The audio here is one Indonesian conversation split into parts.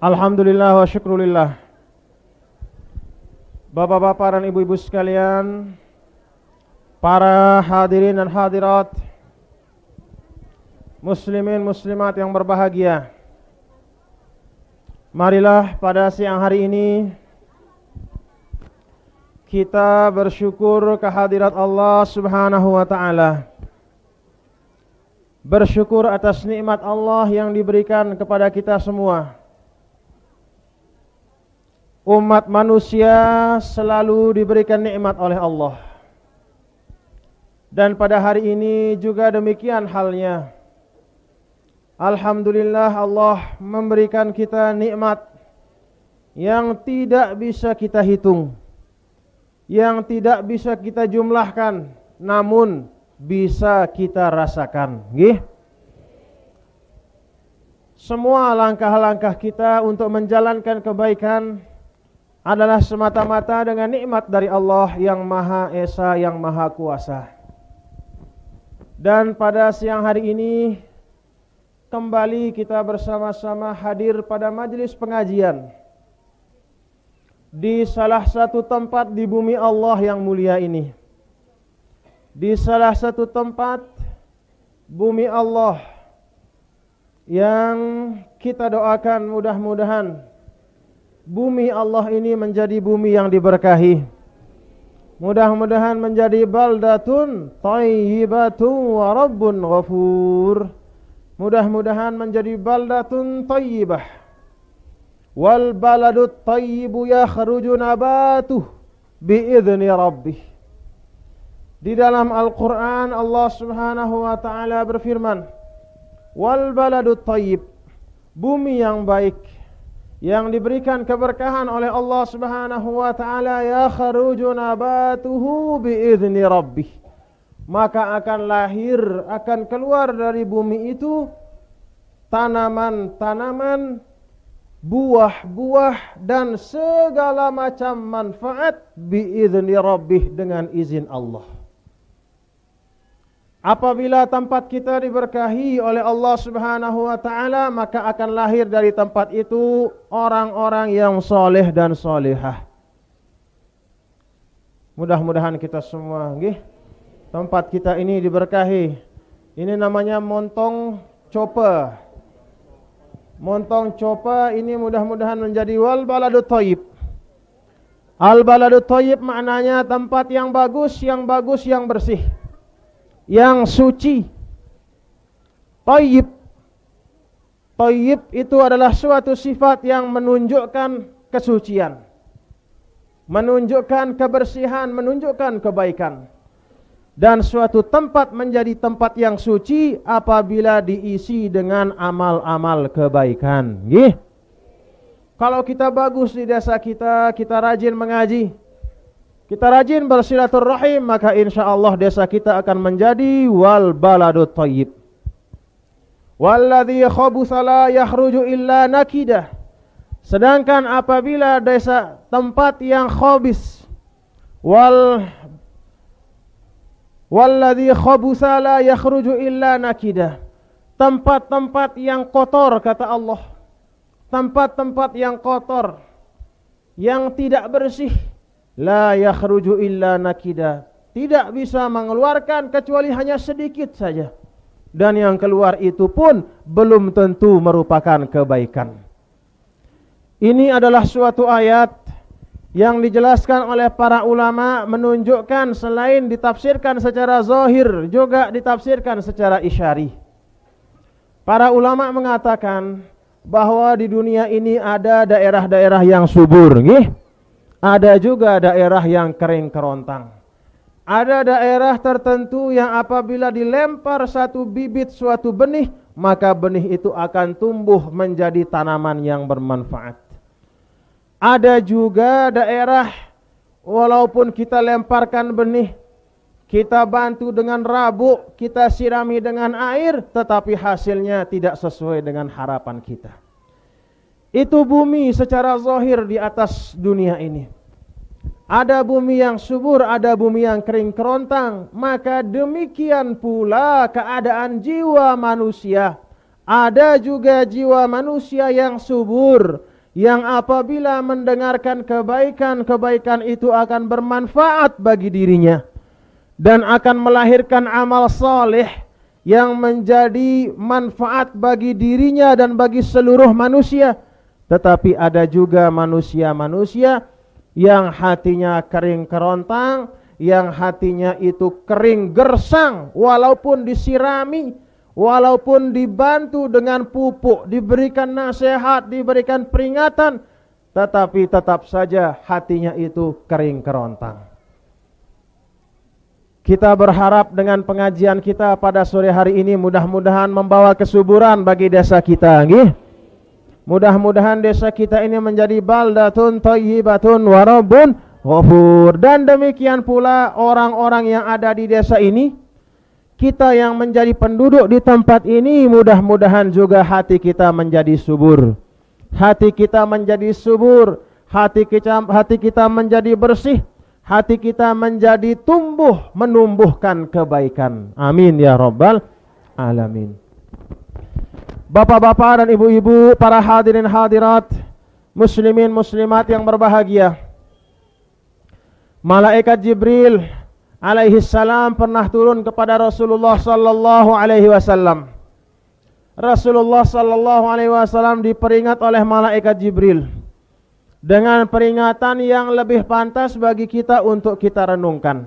Alhamdulillah wa syukrulillah. Bapak-bapak dan ibu-ibu sekalian, para hadirin dan hadirat, muslimin muslimat yang berbahagia, marilah pada siang hari ini kita bersyukur kehadirat Allah Subhanahu wa ta'ala. Bersyukur atas nikmat Allah yang diberikan kepada kita semua. Umat manusia selalu diberikan nikmat oleh Allah. Dan pada hari ini juga demikian halnya. Alhamdulillah, Allah memberikan kita nikmat yang tidak bisa kita hitung, yang tidak bisa kita jumlahkan, namun bisa kita rasakan. Semua langkah-langkah kita untuk menjalankan kebaikan adalah semata-mata dengan nikmat dari Allah yang Maha Esa, yang Maha Kuasa. Dan pada siang hari ini kembali kita bersama-sama hadir pada majelis pengajian di salah satu tempat di bumi Allah yang mulia ini. Di salah satu tempat bumi Allah yang kita doakan mudah-mudahan bumi Allah ini menjadi bumi yang diberkahi. Mudah-mudahan menjadi baldatun thayyibatun wa rabbun ghafur. Mudah-mudahan menjadi baldatun thayyibah. Wal baladut thayyibu yakhruju nabatuh biizni rabbih. Di dalam Al-Quran Allah Subhanahu wa ta'ala berfirman, wal baladut thayyib, bumi yang baik, yang diberikan keberkahan oleh Allah Subhanahu wa ta'ala, yakhruju nabatuhu biizni rabbih, maka akan lahir, akan keluar dari bumi itu tanaman-tanaman, buah-buah dan segala macam manfaat biizni rabbih, dengan izin Allah. Apabila tempat kita diberkahi oleh Allah Subhanahu wa ta'ala, maka akan lahir dari tempat itu orang-orang yang soleh dan solehah. Mudah-mudahan kita semua tempat kita ini diberkahi. Ini namanya Montong Cope. Montong Cope ini mudah-mudahan menjadi wal baladut thayyib. Al baladut thayyib maknanya tempat yang bagus, yang bersih, yang suci. Thayyib, thayyib itu adalah suatu sifat yang menunjukkan kesucian, menunjukkan kebersihan, menunjukkan kebaikan. Dan suatu tempat menjadi tempat yang suci apabila diisi dengan amal-amal kebaikan. Kalau kita bagus di desa kita, kita rajin mengaji, kita rajin bersilaturrahim, maka insya Allah desa kita akan menjadi wal baladut thayyib. Walladhi khabutha la yakhruju illa nakidah. Sedangkan apabila desa tempat yang khabis, walladhi khabutha la yakhruju illa nakidah, tempat-tempat yang kotor, kata Allah, tempat-tempat yang kotor, yang tidak bersih, la yakhruju illa nakida, tidak bisa mengeluarkan kecuali hanya sedikit saja, dan yang keluar itu pun belum tentu merupakan kebaikan. Ini adalah suatu ayat yang dijelaskan oleh para ulama, menunjukkan selain ditafsirkan secara zahir, juga ditafsirkan secara isyari. Para ulama mengatakan bahwa di dunia ini ada daerah-daerah yang subur, ada juga daerah yang kering kerontang. Ada daerah tertentu yang apabila dilempar satu bibit, suatu benih, maka benih itu akan tumbuh menjadi tanaman yang bermanfaat. Ada juga daerah walaupun kita lemparkan benih, kita bantu dengan rabuk, kita sirami dengan air, tetapi hasilnya tidak sesuai dengan harapan kita. Itu bumi secara zahir di atas dunia ini. Ada bumi yang subur, ada bumi yang kering kerontang. Maka demikian pula keadaan jiwa manusia. Ada juga jiwa manusia yang subur, yang apabila mendengarkan kebaikan itu akan bermanfaat bagi dirinya dan akan melahirkan amal saleh yang menjadi manfaat bagi dirinya dan bagi seluruh manusia. Tetapi ada juga manusia-manusia yang hatinya kering kerontang, yang hatinya itu kering gersang, walaupun disirami, walaupun dibantu dengan pupuk, diberikan nasihat, diberikan peringatan, tetapi tetap saja hatinya itu kering kerontang. Kita berharap dengan pengajian kita pada sore hari ini mudah-mudahan membawa kesuburan bagi desa kita, nggih. Mudah-mudahan desa kita ini menjadi baldatun thayyibatun wa rabbun ghafur. Dan demikian pula orang-orang yang ada di desa ini, kita yang menjadi penduduk di tempat ini, mudah-mudahan juga hati kita menjadi subur. Hati kita menjadi subur, hati kita menjadi bersih, hati kita menjadi tumbuh menumbuhkan kebaikan. Amin ya rabbal alamin. Bapak-bapak dan ibu-ibu, para hadirin hadirat, muslimin muslimat yang berbahagia, malaikat Jibril alaihi salam pernah turun kepada Rasulullah sallallahu alaihi wasallam. Rasulullah sallallahu alaihi wasallam diperingat oleh malaikat Jibril dengan peringatan yang lebih pantas bagi kita untuk kita renungkan.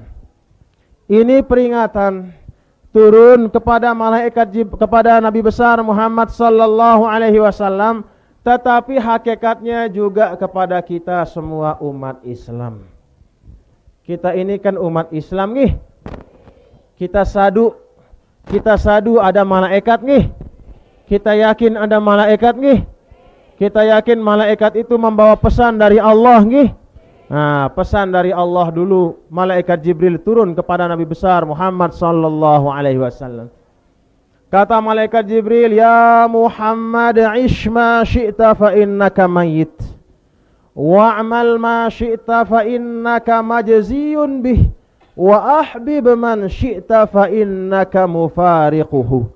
Ini peringatan turun kepada kepada Nabi besar Muhammad sallallahu alaihi wasallam, tetapi hakikatnya juga kepada kita semua umat Islam. Kita ini kan umat Islam nih. Kita sadu ada malaikat nih. Kita yakin ada malaikat nih. Kita yakin malaikat itu membawa pesan dari Allah nih. Nah, pesan dari Allah dulu, malaikat Jibril turun kepada Nabi besar Muhammad sallallahu alaihi wasallam. Kata malaikat Jibril, "Ya Muhammad, ish ma syi'ta fa innaka mayyit. Wa'mal ma syi'ta fa innaka majziyun bih. Wa ahbib man syi'ta fa innaka mufariquhu.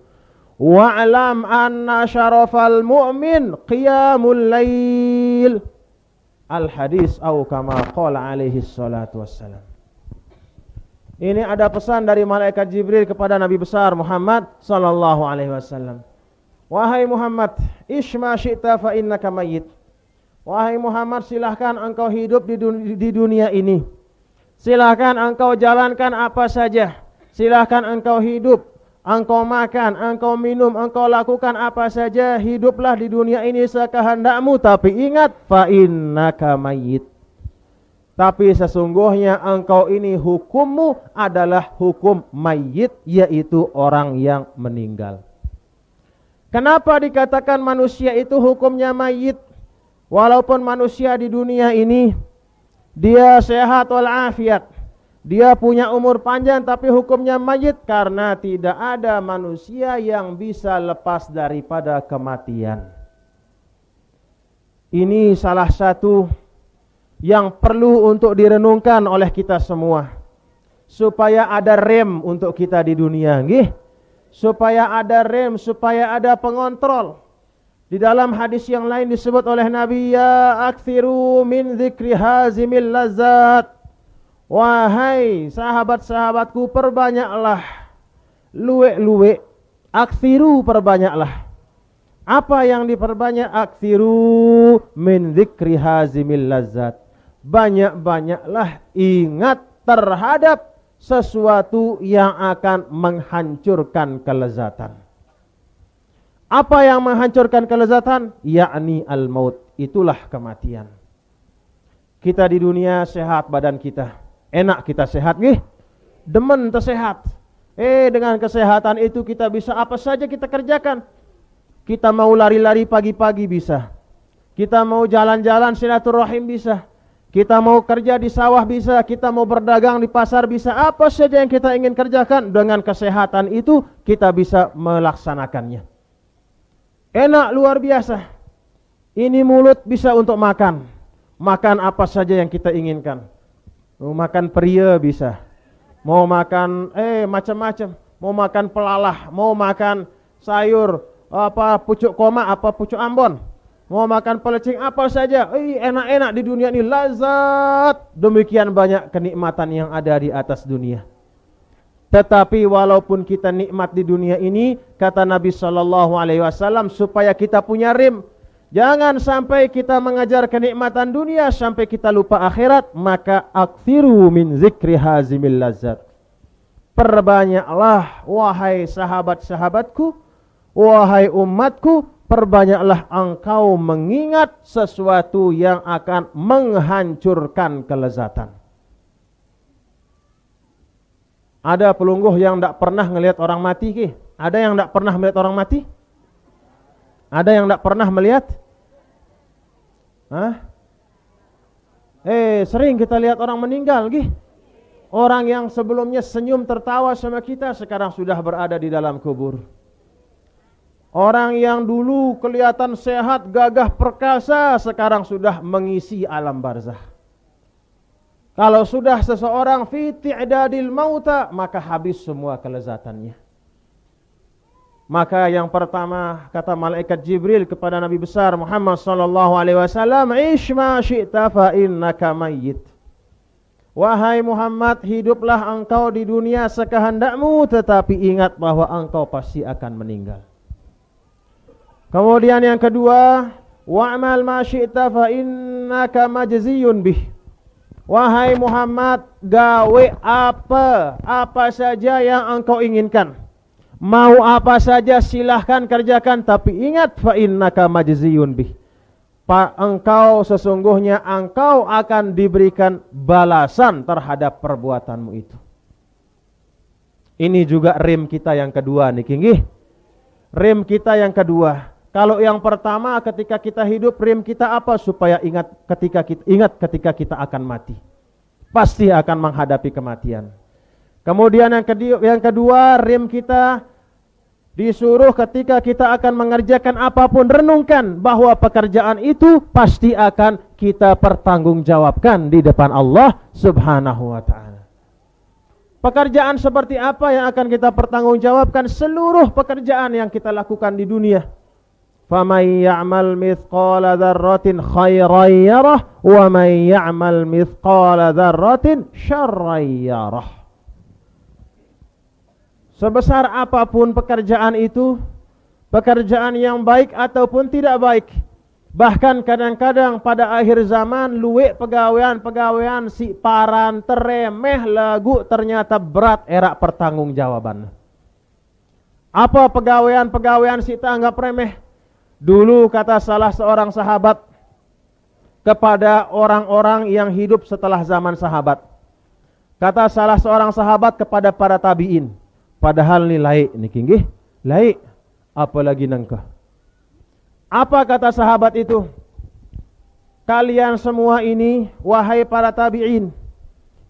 Wa'lam anna syarafal mu'min qiyamul lail." Al-hadis atau kama qala alaihi salatu wassalam. Ini ada pesan dari malaikat Jibril kepada Nabi besar Muhammad sallallahu alaihi wasallam. Wahai Muhammad, isma syi'ta fa innaka mayyit. Wahai Muhammad, silahkan engkau hidup di dunia ini. Silahkan engkau jalankan apa saja. Silahkan engkau hidup, engkau makan, engkau minum, engkau lakukan apa saja, hiduplah di dunia ini sekehendakmu, tapi ingat, fa innaka mayyit. Tapi sesungguhnya engkau ini hukummu adalah hukum mayyit, yaitu orang yang meninggal. Kenapa dikatakan manusia itu hukumnya mayyit? Walaupun manusia di dunia ini dia sehat walafiat, dia punya umur panjang, tapi hukumnya mayit karena tidak ada manusia yang bisa lepas daripada kematian. Ini salah satu yang perlu untuk direnungkan oleh kita semua, supaya ada rem untuk kita di dunia, nggih. Supaya ada rem, supaya ada pengontrol. Di dalam hadis yang lain disebut oleh Nabi, ya aktsiru min dzikri hazimil lazat. Wahai sahabat-sahabatku, perbanyaklah luwe-luwe, aktsiru, perbanyaklah. Apa yang diperbanyak? Aktsiru min dzikri hazimil lazat. Banyak-banyaklah ingat terhadap sesuatu yang akan menghancurkan kelezatan. Apa yang menghancurkan kelezatan? Yakni al-maut, itulah kematian. Kita di dunia sehat badan kita. Enak kita sehat nih, demen tersehat. Dengan kesehatan itu kita bisa apa saja kita kerjakan. Kita mau lari-lari pagi-pagi bisa. Kita mau jalan-jalan silaturahim bisa. Kita mau kerja di sawah bisa. Kita mau berdagang di pasar bisa. Apa saja yang kita ingin kerjakan, dengan kesehatan itu kita bisa melaksanakannya. Enak luar biasa. Ini mulut bisa untuk makan. Makan apa saja yang kita inginkan. Mau makan pria bisa, mau makan macam-macam, mau makan pelalah, mau makan sayur apa pucuk koma, apa pucuk ambon, Mau makan pelecing apa saja, enak-enak di dunia ini, lazat. Demikian banyak kenikmatan yang ada di atas dunia. Tetapi walaupun kita nikmat di dunia ini, kata Nabi SAW, supaya kita punya rem. Jangan sampai kita mengajar kenikmatan dunia sampai kita lupa akhirat. Maka aktsiru min zikri hazimil lazat. Perbanyaklah wahai sahabat-sahabatku, wahai umatku, perbanyaklah engkau mengingat sesuatu yang akan menghancurkan kelezatan. Ada pelungguh yang tidak pernah melihat orang mati ke? Ada yang tidak pernah melihat orang mati? Ada yang tidak pernah melihat? Hah? Sering kita lihat orang meninggal ke? Orang yang sebelumnya senyum tertawa sama kita sekarang sudah berada di dalam kubur. Orang yang dulu kelihatan sehat, gagah perkasa, sekarang sudah mengisi alam barzah. Kalau sudah seseorang fi ti'dadil mauta, maka habis semua kelezatannya. Maka yang pertama kata malaikat Jibril kepada Nabi besar Muhammad sallallahu alaihi wasallam, "Ish ma syi'ta fa innaka mayyit." Wahai Muhammad, hiduplah engkau di dunia sekehendakmu, tetapi ingat bahwa engkau pasti akan meninggal. Kemudian yang kedua, wa'mal ma syi'ta fa innaka majziyun bih. Wahai Muhammad, gawe apa saja yang engkau inginkan. Mau apa saja silahkan kerjakan, tapi ingat fa innaka majziyun bih. Engkau sesungguhnya engkau akan diberikan balasan terhadap perbuatanmu itu. Ini juga rem kita yang kedua nih, Kinggih. Rem kita yang kedua. Kalau yang pertama ketika kita hidup, rem kita apa? Supaya ingat ketika kita akan mati. Pasti akan menghadapi kematian. Kemudian yang kedua, rem kita disuruh ketika kita akan mengerjakan apapun, renungkan bahwa pekerjaan itu pasti akan kita pertanggungjawabkan di depan Allah Subhanahu wa ta'ala. Pekerjaan seperti apa yang akan kita pertanggungjawabkan? Seluruh pekerjaan yang kita lakukan di dunia. فَمَنْ يَعْمَلْ مِثْقَالَ ذَرَّةٍ خَيْرًا يَرَهُ وَمَنْ يَعْمَلْ مِثْقَالَ ذَرَّةٍ شَرًّا يَرَهُ. Sebesar apapun pekerjaan itu, pekerjaan yang baik ataupun tidak baik. Bahkan kadang-kadang pada akhir zaman, luwek pegawaian si paran teremeh lagu ternyata berat era pertanggungjawaban. Apa pegawaian si tanggap remeh? Dulu kata salah seorang sahabat kepada orang-orang yang hidup setelah zaman sahabat. Kata salah seorang sahabat kepada para tabi'in, padahal ni laik ni kinggih, laik apalagi nangka. Apa kata sahabat itu? Kalian semua ini wahai para tabi'in,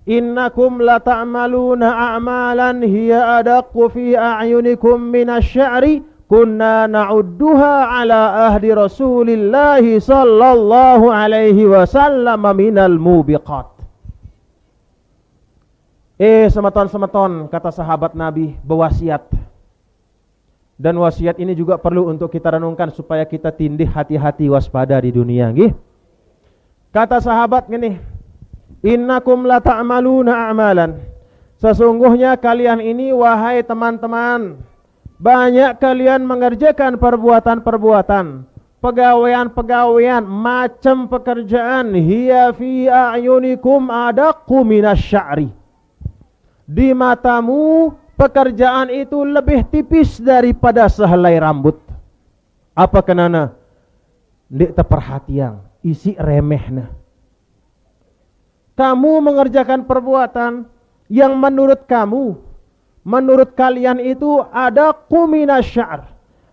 innakum la ta'maluna a'malan hiya adaqqu fi a'yunikum minasy-sya'ri kunna na'udduha ala ahdi Rasulillah sallallahu alaihi wasallam minal mubiqat. Semeton-semeton, kata sahabat Nabi, berwasiat. Dan wasiat ini juga perlu untuk kita renungkan supaya kita tindih hati-hati waspada di dunia, nggih. Kata sahabat gini, innakum la ta'maluna a'malan. Sesungguhnya kalian ini wahai teman-teman, banyak kalian mengerjakan perbuatan-perbuatan, pegawaian-pegawaian, macam pekerjaan, hiya fi a'yunikum adaqqu minasy-sya'ri. Di matamu pekerjaan itu lebih tipis daripada sehelai rambut. Apa kenana? Ndik terperhatian, isi remehna. Kamu mengerjakan perbuatan yang menurut kalian itu ada minasy'ar,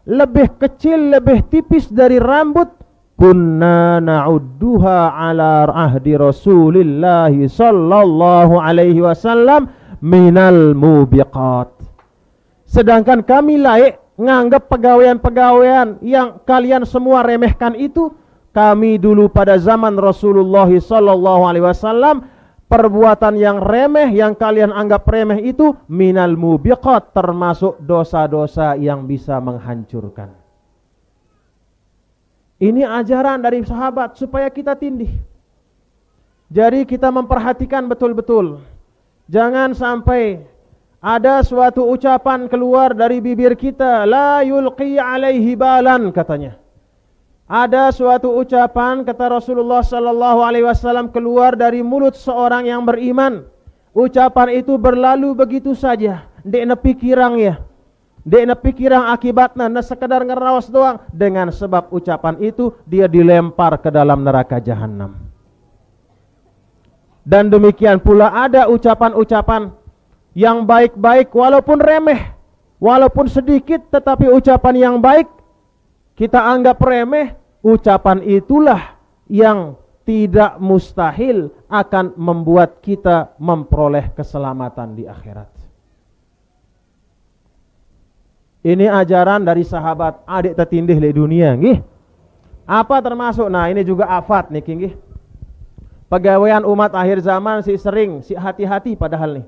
lebih kecil, lebih tipis dari rambut. Kunna na'udduha ala ahdi Rasulillah sallallahu alaihi wasallam minal mubiqat. Sedangkan kami laik nganggap pegawaian-pegawaian yang kalian semua remehkan itu, kami dulu pada zaman Rasulullah sallallahu alaihi wasallam, perbuatan yang remeh, yang kalian anggap remeh itu minal mubiqat, termasuk dosa-dosa yang bisa menghancurkan. Ini ajaran dari sahabat supaya kita tindih. Jadi kita memperhatikan betul-betul. Jangan sampai ada suatu ucapan keluar dari bibir kita, la yulqi alaihi balan katanya. Ada suatu ucapan kata Rasulullah sallallahu alaihi wasallam keluar dari mulut seorang yang beriman. Ucapan itu berlalu begitu saja, ndek nepi kirang ya. Dia pikiran akibatnya nah sekedar ngerawas doang. Dengan sebab ucapan itu dia dilempar ke dalam neraka jahanam. Dan demikian pula ada ucapan-ucapan yang baik-baik walaupun remeh, walaupun sedikit, tetapi ucapan yang baik kita anggap remeh. Ucapan itulah yang tidak mustahil akan membuat kita memperoleh keselamatan di akhirat. Ini ajaran dari sahabat adik tertindih di dunia nggih. Apa termasuk? Nah, ini juga afat nih nggih. Pegawaian umat akhir zaman si sering si hati-hati padahal nih.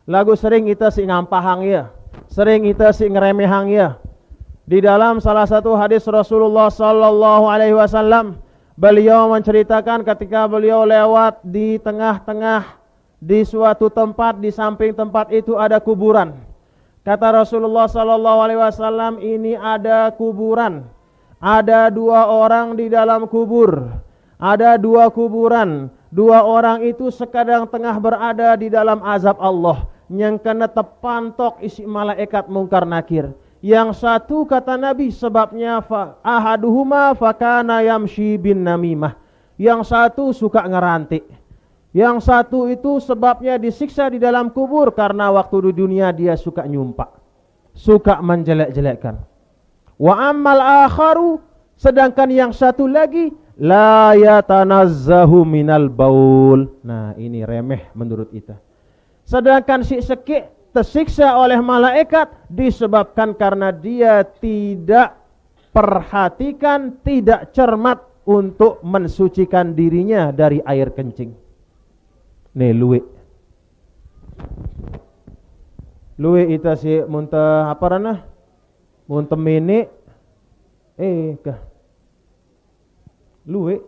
Lagu sering kita si ngampahang ya. Sering kita si ngeremehang ya. Di dalam salah satu hadis Rasulullah sallallahu alaihi wasallam, beliau menceritakan ketika beliau lewat di tengah-tengah di suatu tempat, di samping tempat itu ada kuburan. Kata Rasulullah sallallahu alaihi wasallam, ini ada kuburan. Ada dua orang di dalam kubur. Ada dua kuburan. Dua orang itu sekadang tengah berada di dalam azab Allah. Yang kena tepantok isi malaikat mungkar nakir. Yang satu kata Nabi sebabnya ahaduhuma fakana yamshi bin namimah. Yang satu suka ngerantik. Yang satu itu sebabnya disiksa di dalam kubur karena waktu di dunia dia suka nyumpak, suka menjelek-jelekkan. Wa ammal akharu, sedangkan yang satu lagi la yatanazzahu minal baul. Nah, ini remeh menurut kita. Sedangkan si sekik tersiksa oleh malaikat disebabkan karena dia tidak perhatikan, tidak cermat untuk mensucikan dirinya dari air kencing. Nih luwe ita si muntah apa ranah muntah mene kah luwe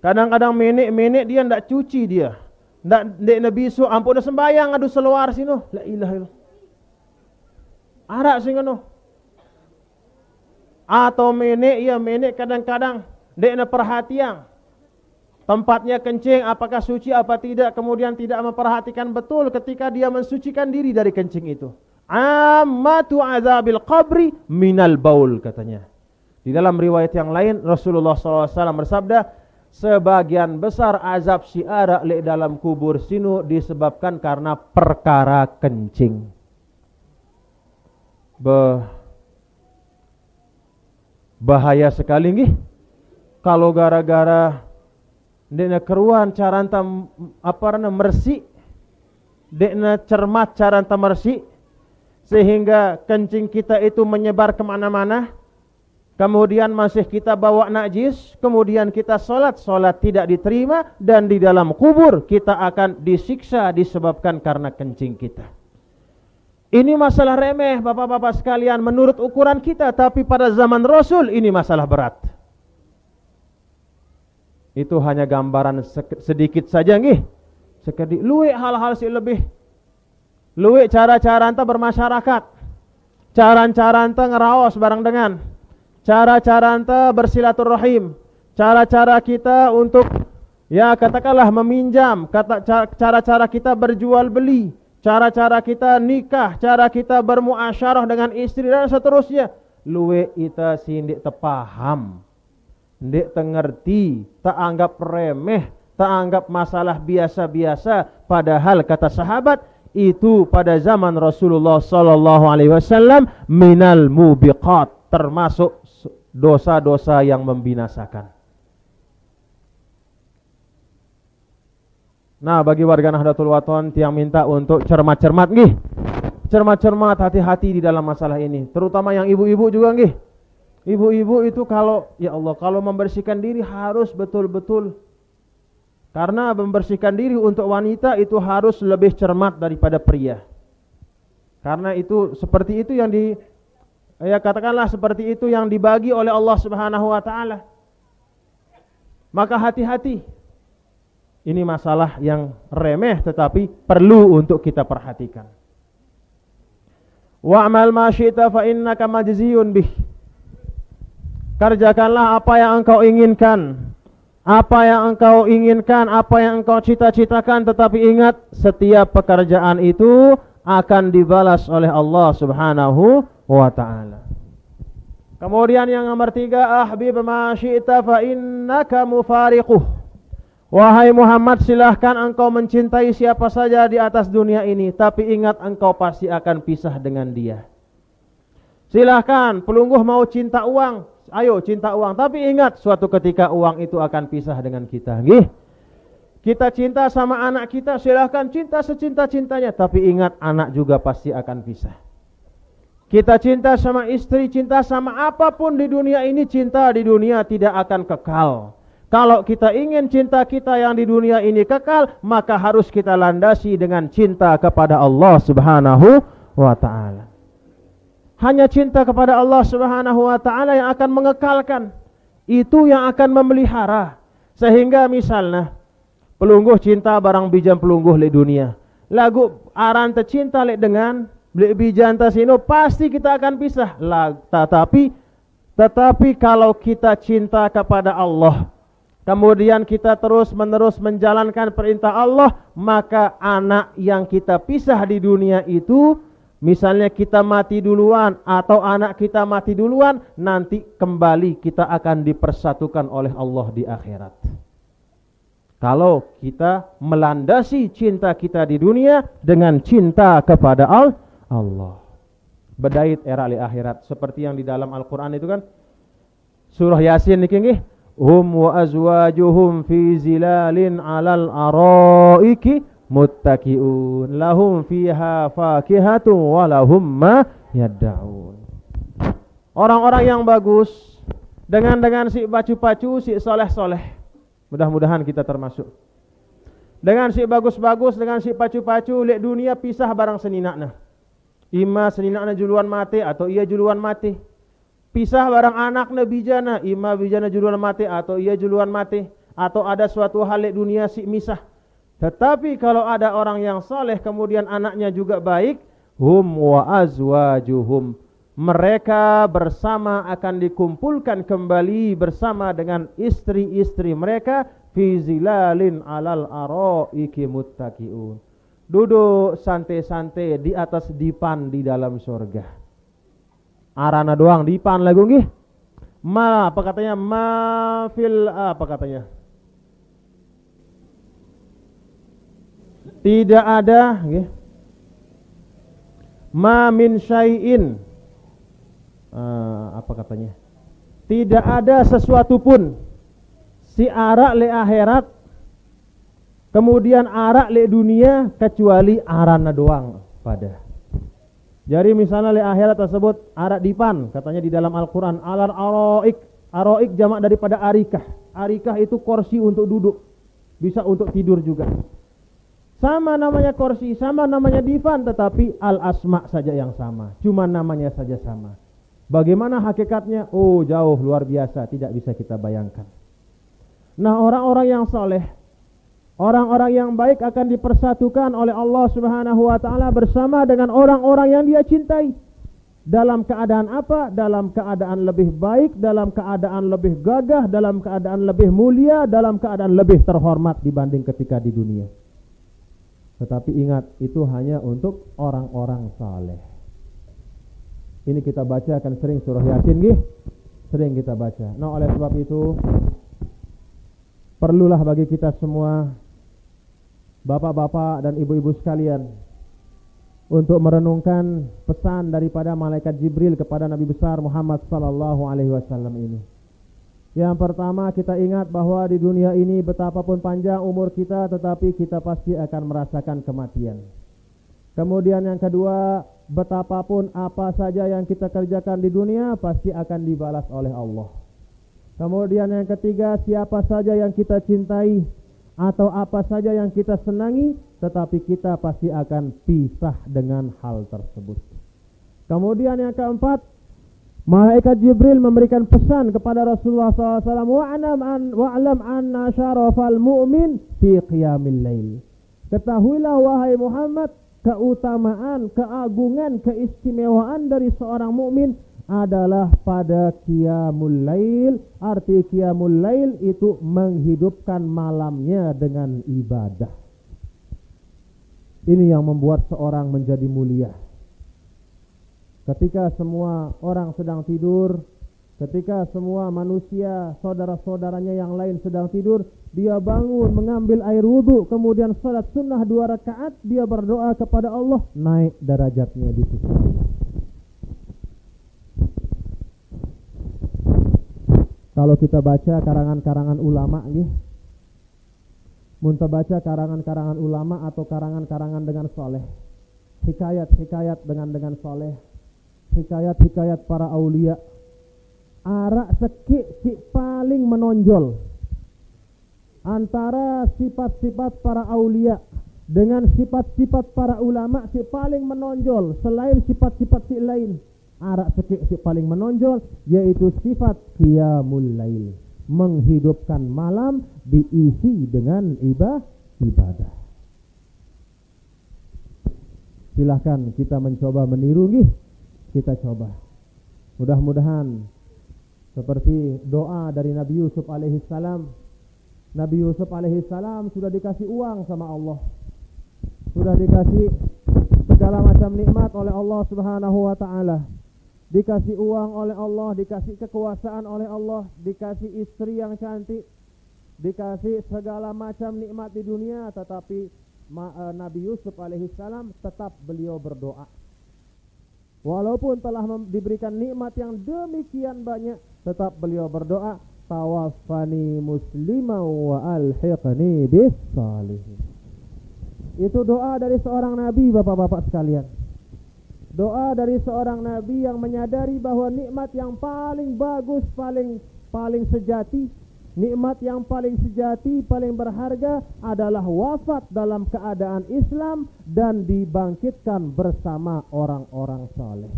kadang-kadang mene dia ndak cuci dia ndak bisu ampun sembayang adu seluar sino la ilaha illallah arak sing ngono atau mene kadang-kadang ndek perhatian tempatnya kencing apakah suci apa tidak, kemudian tidak memperhatikan betul ketika dia mensucikan diri dari kencing itu. Ammatu azabil qabri minal baul katanya. Di dalam riwayat yang lain Rasulullah SAW bersabda, sebagian besar azab si ara le dalam kubur sinu disebabkan karena perkara kencing. Bahaya sekali nggih. Kalau gara-gara dekna keruan caranta mersi, dekna cermat caranta mersi, sehingga kencing kita itu menyebar kemana-mana, kemudian masih kita bawa najis, kemudian kita sholat tidak diterima, dan di dalam kubur kita akan disiksa disebabkan karena kencing kita. Ini masalah remeh bapak-bapak sekalian menurut ukuran kita, tapi pada zaman Rasul ini masalah berat. Itu hanya gambaran sedikit saja nggih. Sekedi luwe hal-hal si lebih. Luwe cara-cara anta bermasyarakat. Cara-cara anta ngeraos barang dengan. Cara-cara anta bersilaturahim. Cara-cara kita untuk ya katakanlah meminjam, cara-cara kita berjual beli, cara-cara kita nikah, cara kita bermuasyarah dengan istri dan seterusnya. Luwe ita sindik tepaham. Ndek tengerti, tak anggap remeh, tak anggap masalah biasa-biasa. Padahal kata sahabat itu pada zaman Rasulullah sallallahu alaihi wasallam minal mubiqat, termasuk dosa-dosa yang membinasakan. Nah, bagi warga Nahdlatul Wathon yang minta untuk cermat-cermat nggih. Cermat-cermat, hati-hati di dalam masalah ini, terutama yang ibu-ibu juga nggih. Ibu-ibu itu kalau membersihkan diri harus betul-betul, karena membersihkan diri untuk wanita itu harus lebih cermat daripada pria. Karena itu seperti itu yang ya katakanlah seperti itu yang dibagi oleh Allah Subhanahu wa taala. Maka hati-hati. Ini masalah yang remeh tetapi perlu untuk kita perhatikan. Wa'mal ma syi'ta fa innaka majziyun bih. Kerjakanlah apa yang engkau inginkan. Apa yang engkau inginkan, apa yang engkau cita-citakan, tetapi ingat setiap pekerjaan itu akan dibalas oleh Allah Subhanahu wa taala. Kemudian yang nomor 3, ahbib ma syi'ta fa innaka mufariquh. Wahai Muhammad, silahkan engkau mencintai siapa saja di atas dunia ini, tapi ingat engkau pasti akan pisah dengan dia. Silahkan, pelungguh mau cinta uang, ayo cinta uang, tapi ingat suatu ketika uang itu akan pisah dengan kita. Nggih. Kita cinta sama anak kita, silahkan cinta secinta-cintanya, tapi ingat anak juga pasti akan pisah. Kita cinta sama istri, cinta sama apapun di dunia ini, cinta di dunia tidak akan kekal. Kalau kita ingin cinta kita yang di dunia ini kekal, maka harus kita landasi dengan cinta kepada Allah Subhanahu wa taala. Hanya cinta kepada Allah Subhanahu wa taala yang akan mengekalkan. Itu yang akan memelihara. Sehingga misalnya pelungguh cinta barang bijam pelungguh di dunia. Lagu aran tercinta lek dengan beli bijan tasino pasti kita akan pisah. Tetapi kalau kita cinta kepada Allah, kemudian kita terus-menerus menjalankan perintah Allah, maka anak yang kita pisah di dunia itu, misalnya kita mati duluan atau anak kita mati duluan, nanti kembali kita akan dipersatukan oleh Allah di akhirat. Kalau kita melandasi cinta kita di dunia dengan cinta kepada Allah. Bedait era li akhirat, seperti yang di dalam Al-Qur'an itu kan. Surah Yasin niki nggih. Hum wa azwajuhum fi zilalin 'alal araiki muttaqiun lahum fiha fakihatun wa lahum ma yad'un. Orang-orang yang bagus dengan si pacu-pacu, si soleh-soleh. Mudah-mudahan kita termasuk. Dengan si bagus-bagus, dengan si pacu-pacu, lek dunia pisah barang seninakna. Ima seninakna juluan mati atau ia juluan mati. Pisah barang anaknya bijana, ima bijana juluan mati atau ia juluan mati, atau ada suatu hal di dunia si misah. Tetapi kalau ada orang yang soleh kemudian anaknya juga baik, hum wa azwajuhum, mereka bersama akan dikumpulkan kembali bersama dengan istri-istri mereka, fi zilalin 'alal araiki muttaqiun, duduk santai-santai di atas dipan di dalam surga. Arana doang dipan lagu nggih. Ma apa katanya? Ma fil apa katanya? Tidak ada nggih. Ma min syai'in. Apa katanya? Tidak ada sesuatu pun si arak le akhirat kemudian arak le dunia kecuali arana doang pada. Jadi misalnya li akhirat tersebut arak dipan, katanya di dalam Al-Quran, alal aroik, aroik jamak daripada arikah. Arikah itu kursi untuk duduk, bisa untuk tidur juga. Sama namanya kursi, sama namanya divan, tetapi al-asma saja yang sama, cuma namanya saja sama. Bagaimana hakikatnya? Oh jauh, luar biasa, tidak bisa kita bayangkan. Nah orang-orang yang soleh, orang-orang yang baik akan dipersatukan oleh Allah Subhanahu wa taala bersama dengan orang-orang yang dia cintai. Dalam keadaan apa? Dalam keadaan lebih baik, dalam keadaan lebih gagah, dalam keadaan lebih mulia, dalam keadaan lebih terhormat dibanding ketika di dunia. Tetapi ingat, itu hanya untuk orang-orang saleh. Ini kita baca akan sering surah Yasin nggih? Sering kita baca. Nah, oleh sebab itu perlulah bagi kita semua, bapak-bapak dan ibu-ibu sekalian, untuk merenungkan pesan daripada malaikat Jibril kepada Nabi besar Muhammad sallallahu alaihi wasallam ini. Yang pertama, kita ingat bahwa di dunia ini betapapun panjang umur kita, tetapi kita pasti akan merasakan kematian. Kemudian yang kedua, betapapun apa saja yang kita kerjakan di dunia pasti akan dibalas oleh Allah. Kemudian yang ketiga, siapa saja yang kita cintai atau apa saja yang kita senangi, tetapi kita pasti akan pisah dengan hal tersebut. Kemudian yang keempat, Malaikat Jibril memberikan pesan kepada Rasulullah SAW, wa'lam anna syarafal mu'min fi qiyamil lail. Ketahuilah wahai Muhammad, keutamaan, keagungan, keistimewaan dari seorang mukmin adalah pada qiyamul lail. Arti qiyamul lail itu menghidupkan malamnya dengan ibadah. Ini yang membuat seorang menjadi mulia. Ketika semua orang sedang tidur, ketika semua manusia, saudara-saudaranya yang lain sedang tidur, dia bangun mengambil air wudhu, kemudian salat sunnah 2 rakaat, dia berdoa kepada Allah, naik derajatnya di situ. Kalau kita baca karangan-karangan ulama nggih, mun baca karangan-karangan ulama atau karangan-karangan dengan soleh, hikayat-hikayat dengan soleh, hikayat-hikayat para aulia, arak sekik si paling menonjol antara sifat-sifat para aulia dengan sifat-sifat para ulama. Si paling menonjol selain sifat-sifat si lain, arak sekik si paling menonjol yaitu sifat qiyamul lail, menghidupkan malam diisi dengan ibadah. Silahkan kita mencoba meniru nggih. Kita coba. Mudah-mudahan seperti doa dari Nabi Yusuf alaihissalam. Nabi Yusuf alaihissalam sudah dikasih uang sama Allah, sudah dikasih segala macam nikmat oleh Allah Subhanahu wa ta'ala, dikasih uang oleh Allah, dikasih kekuasaan oleh Allah, dikasih istri yang cantik, dikasih segala macam nikmat di dunia. Tetapi Nabi Yusuf alaihissalam tetap beliau berdoa. Walaupun telah diberikan nikmat yang demikian banyak, tetap beliau berdoa, tawaffani musliman wa alhiqni bis salihin. Itu doa dari seorang nabi, bapak-bapak sekalian. Doa dari seorang nabi yang menyadari bahwa nikmat yang paling bagus, paling sejati, nikmat yang paling sejati, paling berharga adalah wafat dalam keadaan Islam dan dibangkitkan bersama orang-orang saleh.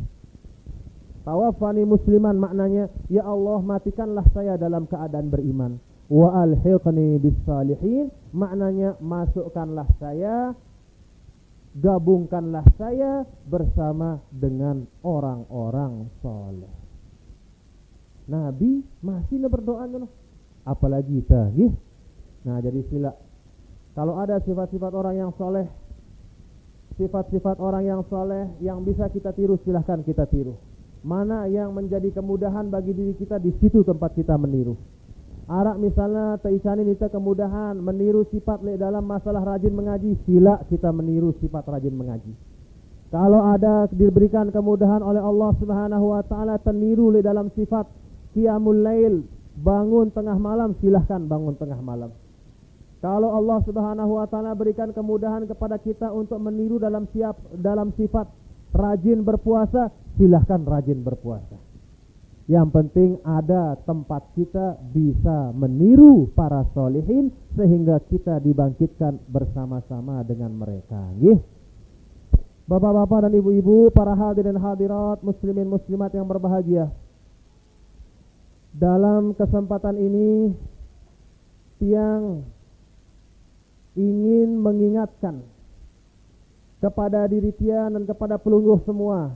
Tawaffani musliman maknanya, ya Allah matikanlah saya dalam keadaan beriman. Wa alhiqni bis salihin maknanya masukkanlah saya, gabungkanlah saya bersama dengan orang-orang saleh. Nabi masih berdoa ngono. Apalagi kita, gih. Nah, jadi sila. Kalau ada sifat-sifat orang yang soleh, sifat-sifat orang yang soleh yang bisa kita tiru, silahkan kita tiru. Mana yang menjadi kemudahan bagi diri kita, di situ tempat kita meniru. Arak misalnya taisani nita kemudahan meniru sifat dalam masalah rajin mengaji, sila kita meniru sifat rajin mengaji. Kalau ada diberikan kemudahan oleh Allah Subhanahu wa ta'ala teniru dalam sifat qiyamul lail, bangun tengah malam, silahkan bangun tengah malam. Kalau Allah Subhanahu wa ta'ala berikan kemudahan kepada kita untuk meniru dalam sifat rajin berpuasa, silahkan rajin berpuasa. Yang penting ada tempat kita bisa meniru para solihin sehingga kita dibangkitkan bersama-sama dengan mereka. Nggih. Bapak-bapak dan ibu-ibu, para hadirin hadirat, muslimin muslimat yang berbahagia. Dalam kesempatan ini Tiang ingin mengingatkan kepada diri Tiang dan kepada pelungguh semua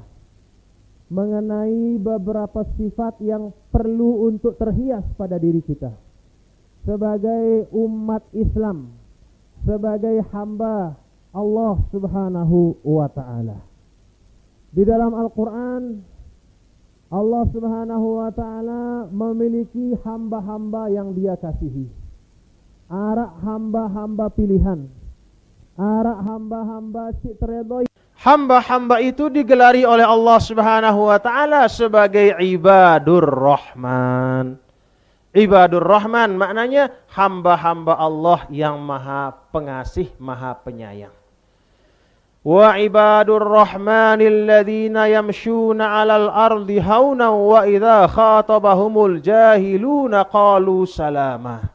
mengenai beberapa sifat yang perlu untuk terhias pada diri kita sebagai umat Islam, sebagai hamba Allah Subhanahu wa ta'ala. Di dalam Al-Quran Allah Subhanahu wa ta'ala memiliki hamba-hamba yang Dia kasihi. Arak hamba-hamba pilihan, arak hamba-hamba si teredoi. Hamba-hamba itu digelari oleh Allah Subhanahu wa ta'ala sebagai ibadur rahman. Ibadur rahman maknanya hamba-hamba Allah yang maha pengasih, maha penyayang. Wa ibadur rahmanil ladzina yamshuna 'alal ardi hauna wa idza khatabahumul jahiluna qalu salama.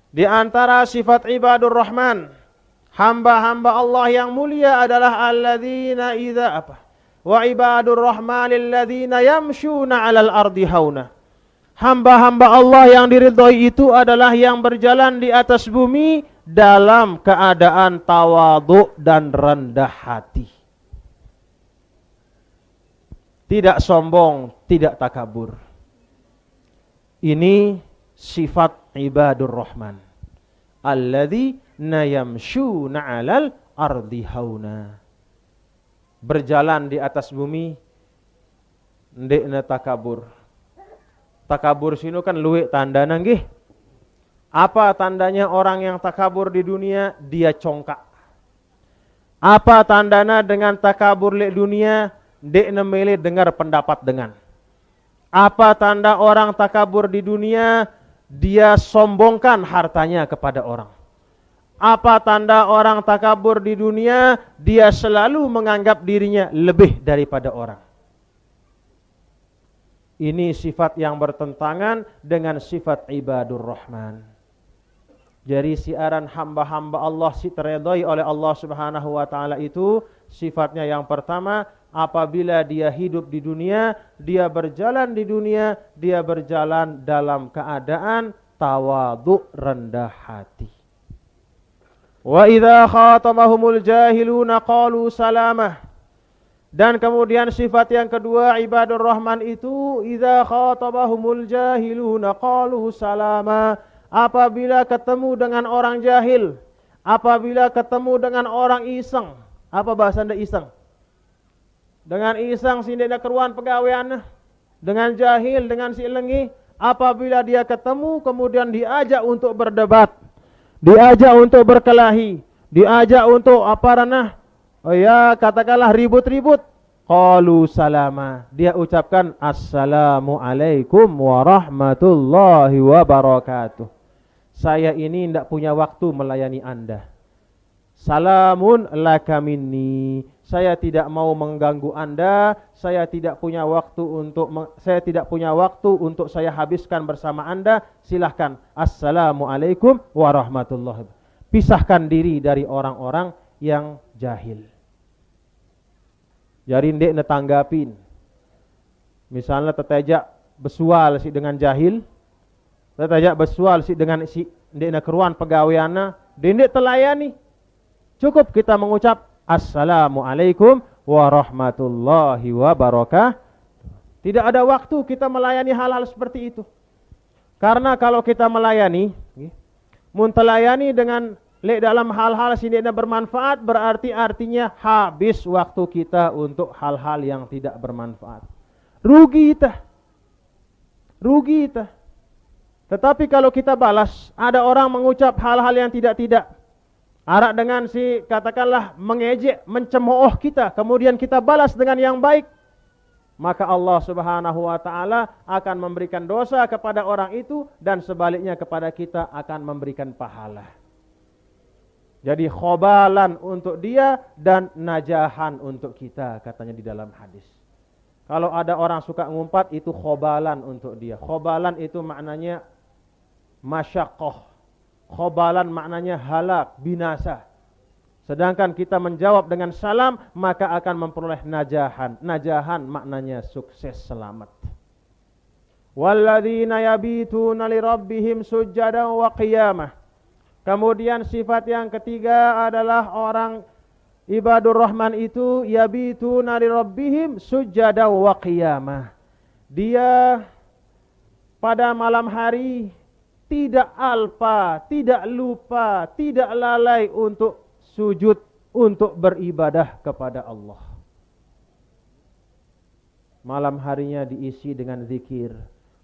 Di antara sifat ibadur rahman, hamba-hamba Allah yang mulia adalah alladzina idza Wa ibadur rahmanil ladzina yamshuna 'alal ardi hauna. Hamba-hamba Allah yang diridhoi itu adalah yang berjalan di atas bumi dalam keadaan tawadhu dan rendah hati. Tidak sombong, tidak takabur. Ini sifat ibadur rahman. Alladzina yamshuna 'alal ardi hauna. Berjalan di atas bumi ndekna takabur. Takabur sini kan luwek tandana nggih. Apa tandanya orang yang takabur di dunia? Dia congkak. Apa tandana dengan takabur di dunia? Ndekna mele dengar pendapat dengan. Apa tanda orang takabur di dunia? Dia sombongkan hartanya kepada orang. Apa tanda orang takabur di dunia? Dia selalu menganggap dirinya lebih daripada orang. Ini sifat yang bertentangan dengan sifat ibadur rahman. Jadi siaran hamba-hamba Allah si teredai oleh Allah Subhanahu wa taala itu sifatnya yang pertama, apabila dia hidup di dunia, dia berjalan di dunia, dia berjalan dalam keadaan tawadhu, rendah hati. Wa idza khatamahumul jahiluna qalu salamah. Dan kemudian sifat yang kedua ibadur rahman itu idza khatamahumul jahiluna qalu salama. Apabila ketemu dengan orang jahil, apabila ketemu dengan orang iseng, apa bahasa Anda iseng? Dengan iseng sindena keruan pegawaian, dengan jahil, dengan si lengi, apabila dia ketemu kemudian diajak untuk berdebat, diajak untuk berkelahi, diajak untuk apa ranah? Oh ya, katakanlah ribut-ribut. Qalu salama. Dia ucapkan assalamualaikum warahmatullahi wabarakatuh. Saya ini tidak punya waktu melayani Anda. Salamun laka minni. Saya tidak mau mengganggu Anda. Saya tidak punya waktu untuk saya habiskan bersama Anda. Silahkan. Assalamualaikum warahmatullahi wabarakatuh. Pisahkan diri dari orang-orang yang jahil. Jadi ndek netanggapin. Misalnya tetajak besual si dengan jahil, tetajak besual si dengan si ndek na keruan pegawaiana, ndek telayani. Cukup kita mengucap assalamualaikum warahmatullahi wabarakatuh. Tidak ada waktu kita melayani hal-hal seperti itu. Karena kalau kita melayani, mun telayani dengan dalam hal-hal sini bermanfaat, berarti artinya habis waktu kita untuk hal-hal yang tidak bermanfaat. Rugi kita. Rugi kita. Tetapi kalau kita balas, ada orang mengucap hal-hal yang tidak-tidak. Arak dengan si katakanlah mengejek, mencemooh kita, kemudian kita balas dengan yang baik, maka Allah Subhanahu wa taala akan memberikan dosa kepada orang itu dan sebaliknya kepada kita akan memberikan pahala. Jadi khobalan untuk dia dan najahan untuk kita, katanya di dalam hadis. Kalau ada orang suka ngumpat, itu khobalan untuk dia. Khobalan itu maknanya masyaqqah. Khobalan maknanya halak, binasa. Sedangkan kita menjawab dengan salam, maka akan memperoleh najahan. Najahan maknanya sukses, selamat. Walladzina yabituna lirabbihim sujjadan wa qiyamah. Kemudian sifat yang ketiga adalah orang ibadur rahman itu yabituna lirabbihim sujjadan wa qiyamah. Dia pada malam hari tidak alpa, tidak lupa, tidak lalai untuk sujud, untuk beribadah kepada Allah. Malam harinya diisi dengan zikir,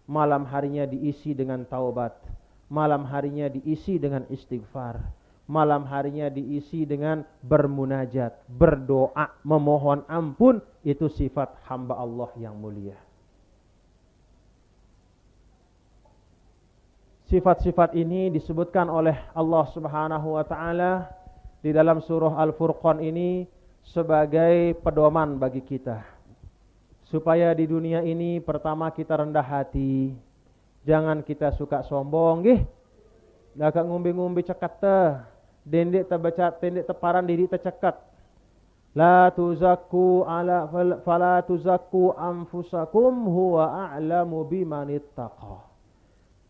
malam harinya diisi dengan taubat, malam harinya diisi dengan istighfar, malam harinya diisi dengan bermunajat, berdoa, memohon ampun. Itu sifat hamba Allah yang mulia. Sifat-sifat ini disebutkan oleh Allah Subhanahu wa taala di dalam surah Al-Furqan ini sebagai pedoman bagi kita. Supaya di dunia ini pertama kita rendah hati. Jangan kita suka sombong nggih. Dak ngumbi-ngumbi cekat teh. Dendek teh baca, dendek teparan diri teh cekat. La tuzakku ala fala tuzakku anfusakum huwa a'lamu bimanittaqa.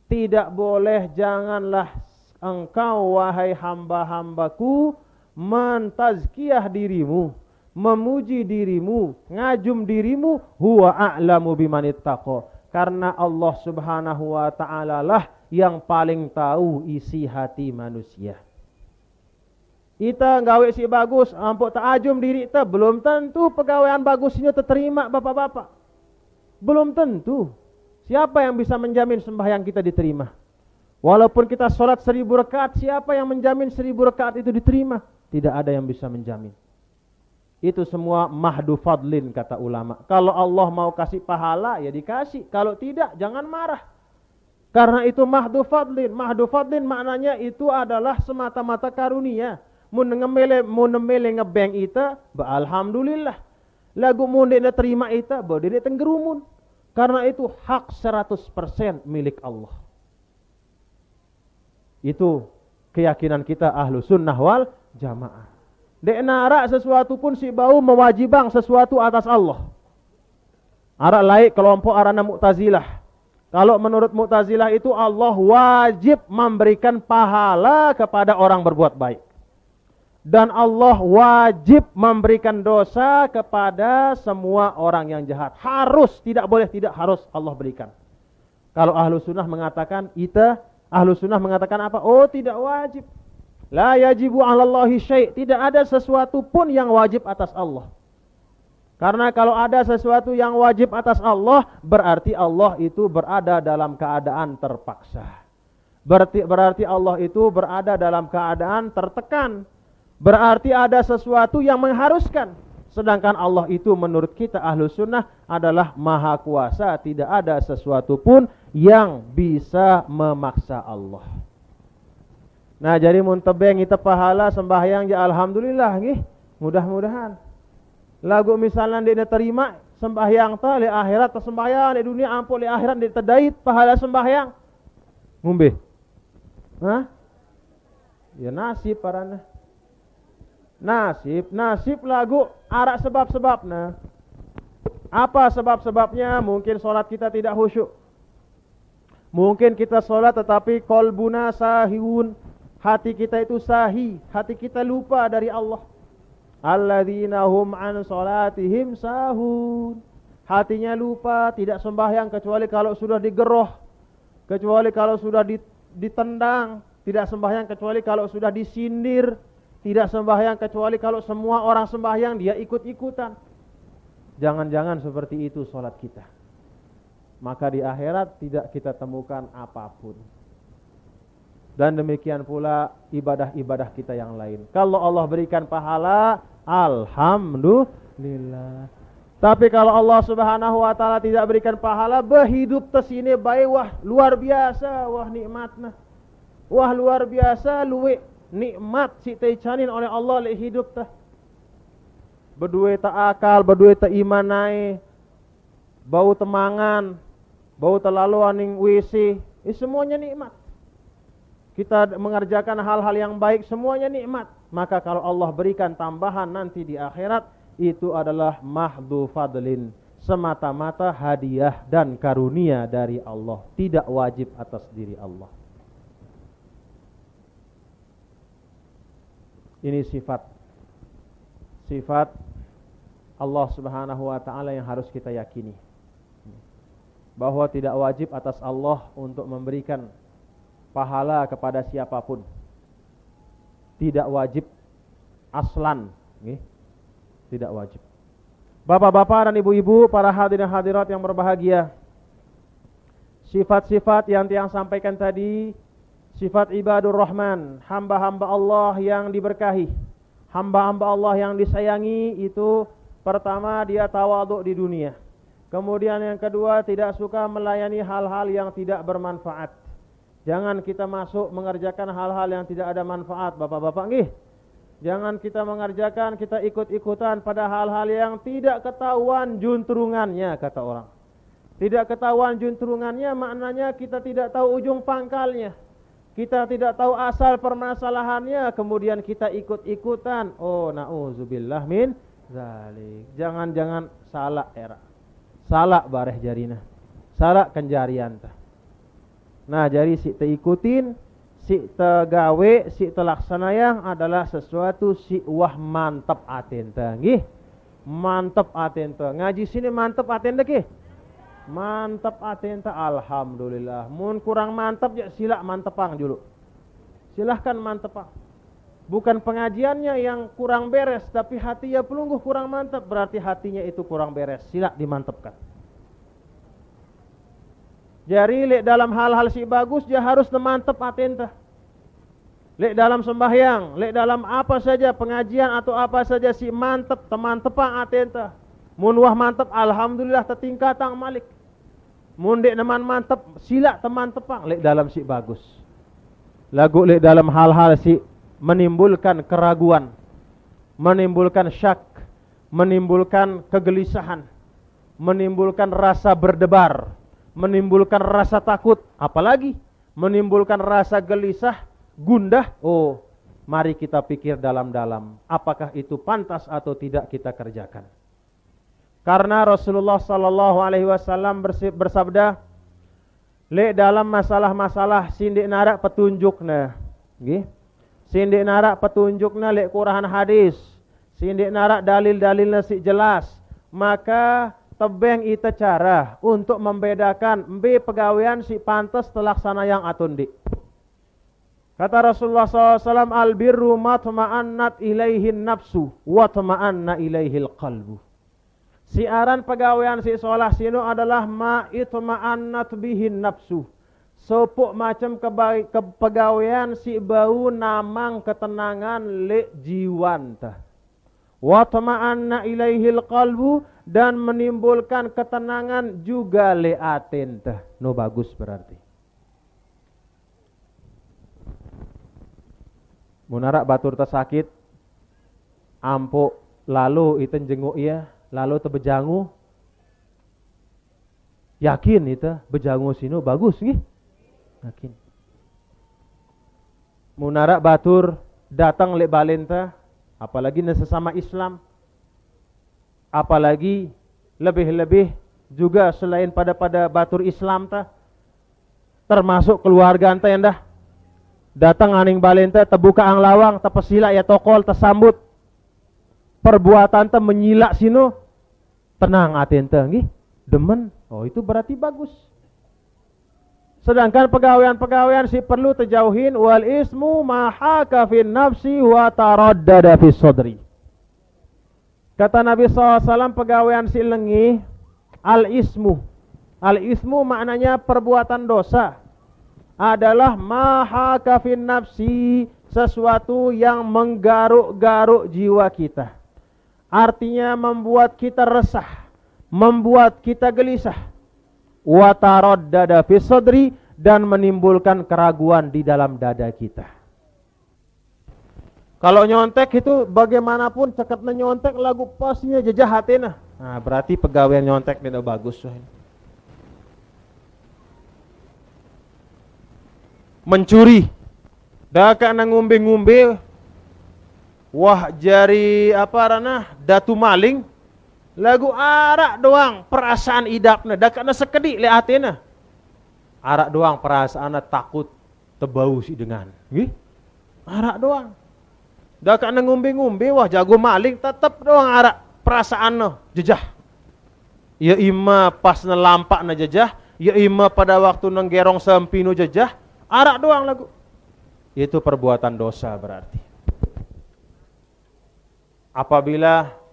Tidak boleh, janganlah engkau wahai hamba-hambaku mentazkiyah dirimu, memuji dirimu, ngajum dirimu, huwa a'lamu bimanittaqa. Karena Allah Subhanahu wa ta'ala lah yang paling tahu isi hati manusia. Kita gawe si bagus, ampuk tak ajum diri kita, belum tentu pegawaian bagusnya terterima bapak-bapak. Belum tentu. Siapa yang bisa menjamin sembahyang kita diterima? Walaupun kita sholat 1000 rakaat, siapa yang menjamin 1000 rakaat itu diterima? Tidak ada yang bisa menjamin. Itu semua mahdu fadlin kata ulama. Kalau Allah mau kasih pahala ya dikasih, kalau tidak jangan marah. Karena itu mahdu fadlin. Mahdu fadlin maknanya itu adalah semata-mata karunia. Mun nemele ngebeng ita, alhamdulillah. Lagu mun dia terima ita, dia tenggerumun. Karena itu hak 100% milik Allah. Itu keyakinan kita ahlu sunnah wal jamaah. Dek narak sesuatu pun si bau mewajibang sesuatu atas Allah. Arak laik kelompok arana Mu'tazilah. Kalau menurut Mu'tazilah itu Allah wajib memberikan pahala kepada orang berbuat baik. Dan Allah wajib memberikan dosa kepada semua orang yang jahat. Harus, tidak boleh tidak, harus Allah berikan. Kalau ahlu sunnah mengatakan ahlu sunnah mengatakan apa? Oh tidak wajib. La yajibu 'alallahi syai'. Tidak ada sesuatu pun yang wajib atas Allah. Karena kalau ada sesuatu yang wajib atas Allah, berarti Allah itu berada dalam keadaan terpaksa. Berarti Allah itu berada dalam keadaan tertekan. Berarti ada sesuatu yang mengharuskan. Sedangkan Allah itu menurut kita ahlu sunnah adalah maha kuasa. Tidak ada sesuatu pun yang bisa memaksa Allah. Nah jadi muntebeng kita pahala sembahyang ya alhamdulillah nggih. Mudah-mudahan. Lagu misalnya dia terima sembahyang ta li akhirat ta sembahyang di dunia ampun li akhirat dia terdait pahala sembahyang. Ngombe. Hah? Ya nasib parana. Nasib lagu arak sebab-sebabnya. Apa sebab-sebabnya? Mungkin solat kita tidak khusyuk. Mungkin kita solat tetapi qalbuna sahihun. Hati kita itu sahih, hati kita lupa dari Allah. Alladzina hum an salatihim sahun. Hatinya lupa, tidak sembahyang kecuali kalau sudah digeroh, kecuali kalau sudah ditendang, tidak sembahyang kecuali kalau sudah disindir, tidak sembahyang kecuali kalau semua orang sembahyang dia ikut-ikutan. Jangan-jangan seperti itu solat kita. Maka di akhirat tidak kita temukan apapun. Dan demikian pula ibadah-ibadah kita yang lain. Kalau Allah berikan pahala, alhamdulillah. Tapi kalau Allah Subhanahu wa taala tidak berikan pahala, berhidup tesine bae wah luar biasa, wah nikmatna. Wah luar biasa luwe nikmat si teicanin oleh Allah le hidup tah. Berdua tak akal, berdua tak iman naik, bau temangan, bau terlalu aning WC, semuanya nikmat. Kita mengerjakan hal-hal yang baik, semuanya nikmat. Maka kalau Allah berikan tambahan nanti di akhirat, itu adalah mahdhu fadlin, semata-mata hadiah dan karunia dari Allah, tidak wajib atas diri Allah. Ini sifat Allah Subhanahu wa taala yang harus kita yakini. Bahwa tidak wajib atas Allah untuk memberikan pahala kepada siapapun. Tidak wajib aslan, tidak wajib. Bapak-bapak dan ibu-ibu, para hadirin hadirat yang berbahagia, sifat-sifat yang tiang sampaikan tadi, sifat ibadur rahman, hamba-hamba Allah yang diberkahi, hamba-hamba Allah yang disayangi, itu pertama dia tawadhu di dunia. Kemudian yang kedua, tidak suka melayani hal-hal yang tidak bermanfaat. Jangan kita masuk mengerjakan hal-hal yang tidak ada manfaat, bapak-bapak nggih. Jangan kita mengerjakan, kita ikut-ikutan pada hal-hal yang tidak ketahuan juntrungannya, kata orang. Tidak ketahuan juntrungannya maknanya kita tidak tahu ujung pangkalnya. Kita tidak tahu asal permasalahannya, kemudian kita ikut-ikutan. Oh, na'udzubillah min zalik. Jangan-jangan salah era. Salah bareh jarina. Salah kenjarian tah. Nah, jadi si te ikutin, si te gawe, si te laksanayang adalah sesuatu si wah mantep aten tah. Nggih. Mantep aten tah. Ngaji sini mantep aten tah ki. Mantep aten tah, alhamdulillah. Mun kurang mantep ya sila mantepang dulu. Silahkan mantepang. Bukan pengajiannya yang kurang beres, tapi hati ya pelungguh kurang mantap, berarti hatinya itu kurang beres. Sila dimantapkan. Jadi lek dalam hal-hal si bagus dia harus mantap atenta. Lek dalam sembahyang, lek dalam apa saja pengajian atau apa saja si mantap teman-tepang atenta. Mun wah mantap alhamdulillah tetingkatang malik. Mun dek neman mantap sila teman tepang lek dalam si bagus. Lagu lek dalam hal-hal si menimbulkan keraguan, menimbulkan syak, menimbulkan kegelisahan, menimbulkan rasa berdebar, menimbulkan rasa takut, apalagi menimbulkan rasa gelisah, gundah. Oh, mari kita pikir dalam-dalam, apakah itu pantas atau tidak kita kerjakan. Karena Rasulullah sallallahu alaihi wasallam bersabda, lek dalam masalah-masalah sindik narak petunjukna, nggih. Sindik narak petunjukna lek Quran hadis, sindik narak dalil-dalilna si jelas, maka tebeng ita cara untuk membedakan mbe pegawaian si pantas telaksana yang atundi. Kata Rasulullah SAW, albirru matma'annat ilaihin nafsu wa tama'anna ilaihil qalbu. Siaran pegawaian si solah sino adalah ma'itma'annat bihin nafsu. Sopuk macam kepegawaian si bau namang ketenangan le jiwanta. Wa tama'anna ilaihil qalbu, dan menimbulkan ketenangan juga le atenta. No bagus berarti. Munarak batur tersakit, ampo lalu iten jenguk ia, lalu tebejangu. Yakin itu bejangu sino bagus nih. Yakin. Munarak batur datang lek balenta, apalagi sesama Islam, apalagi lebih-lebih juga selain pada batur Islam ta, termasuk keluarga anta yang dah datang aning balenta terbuka ang lawang tepesila ya tokol tersambut perbuatan ta menyilak sino tenang atenta nggih demen. Oh, itu berarti bagus. Sedangkan pegawaian-pegawaian si perlu terjauhin, wal ismu ma haka fin nafsi wa taraddada fi sadri. Kata Nabi SAW, pegawaian si lengi al ismu. Al ismu maknanya perbuatan dosa. Adalah ma haka fin nafsi, sesuatu yang menggaruk-garuk jiwa kita. Artinya membuat kita resah, membuat kita gelisah. Wa taraddada fi sadri, dan menimbulkan keraguan di dalam dada kita. Kalau nyontek itu bagaimanapun cekatnya nyontek lagu pasnya jejah hatena. Nah, berarti pegawai nyontek tidak bagus. Mencuri, dah kena ngumbe-ngumbe, wah jari apa ranah datu maling. Lagu arak doang perasaan idapna, dah kena sekedik le atena. Arak doang perasaan takut tebau si dengan. Nggih? Arak doang. Dah kena ngumbe-ngumbe wah jago maling tetep doang arak perasaan jejah. Ya ima pas nelampak na jejah, ya ima pada waktu nenggerong sempino jejah, arak doang lagu. Itu perbuatan dosa berarti. Apabila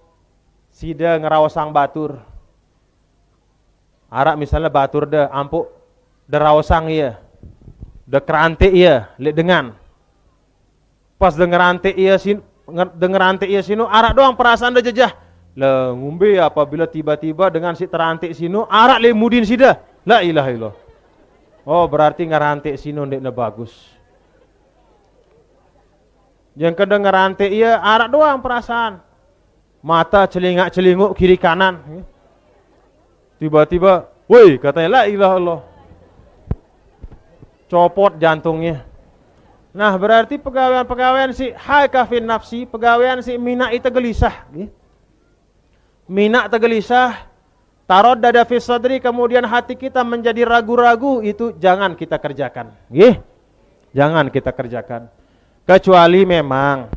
sida ngerawasang batur, arak misalnya batur de ampuk de rawasang iya, de kerante iya, lek dengan pas de ngerante iya sino arak doang perasaan de jejah. Le ngumbe apabila tiba-tiba dengan si terante sino arak le mudin sida, la ilaha illallah. Oh, berarti ngerante sino ndek na bagus. Yang kedua ngerante iya arak doang perasaan. Mata celingak-celinguk kiri kanan. Tiba-tiba, woi katanya la ilaha illallah. Copot jantungnya. Nah, berarti pegawaian si hai kafin nafsi, pegawaian si mina itu gelisah. minak tergelisah, taraddada fi sadri, kemudian hati kita menjadi ragu-ragu, itu jangan kita kerjakan. Nggih. Jangan kita kerjakan. Kecuali memang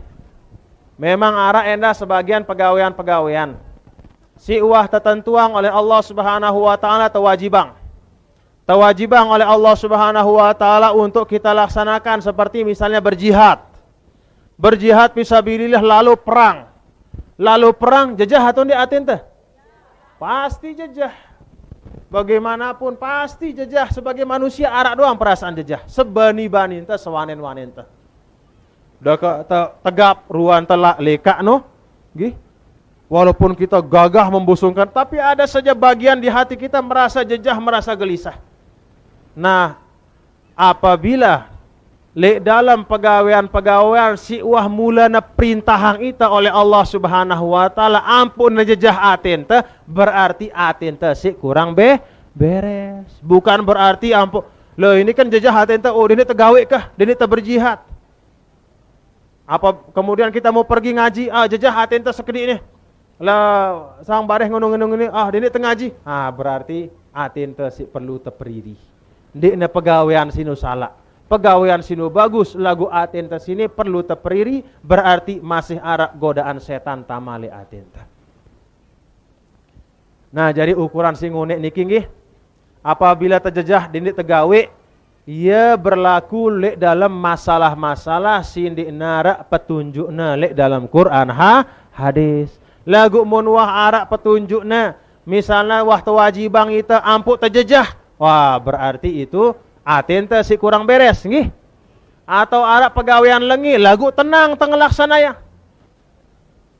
ara endah sebagian pegawaian-pegawaian si uah tertentuang oleh Allah Subhanahu wa taala tewajibang oleh Allah Subhanahu wa taala untuk kita laksanakan, seperti misalnya berjihad fisabilillah, lalu perang jejah atau tidak atin teh? Pasti jejah. Bagaimanapun pasti jejah. Sebagai manusia arak doang perasaan jejah. Sebani-bani teh, sewanen-wanen teh. Dah tegap ruan telak lekak no. Gih. Walaupun kita gagah membusungkan, tapi ada saja bagian di hati kita merasa jejah, merasa gelisah. Nah, apabila dalam pegawaian si uah mulana perintahang ita oleh Allah Subhanahu wa taala ampun jejah atin teh, berarti atin teh si kurang beres. Bukan berarti ampun. Loh, ini kan jejah atin teh, oh ini tegawe kah? Ini teh berjihad. Apa kemudian kita mau pergi ngaji, jejah atin teh sekedi ini. Lah sang bareh ngunung-ngunung ini, ini teh ngaji. Berarti atin teh si perlu teperiri. Dikna pegawaian sinu salah. Pegawaian sinu bagus, lagu atin teh sini perlu teperiri, berarti masih arak godaan setan tamale atin teh. Nah, jadi ukuran sing ngunek niki nggih, apabila terjejah dini tegawe, ia berlaku lek dalam masalah-masalah sindi narak petunjukna lek dalam Quran hadis. Lagu mun wah arak petunjukna, misalnya wah tewajibang ita ampuk terjejah, wah berarti itu atin teh si kurang beres nggih. Atau arak pegawaian lengi, lagu tenang tengah laksana ya.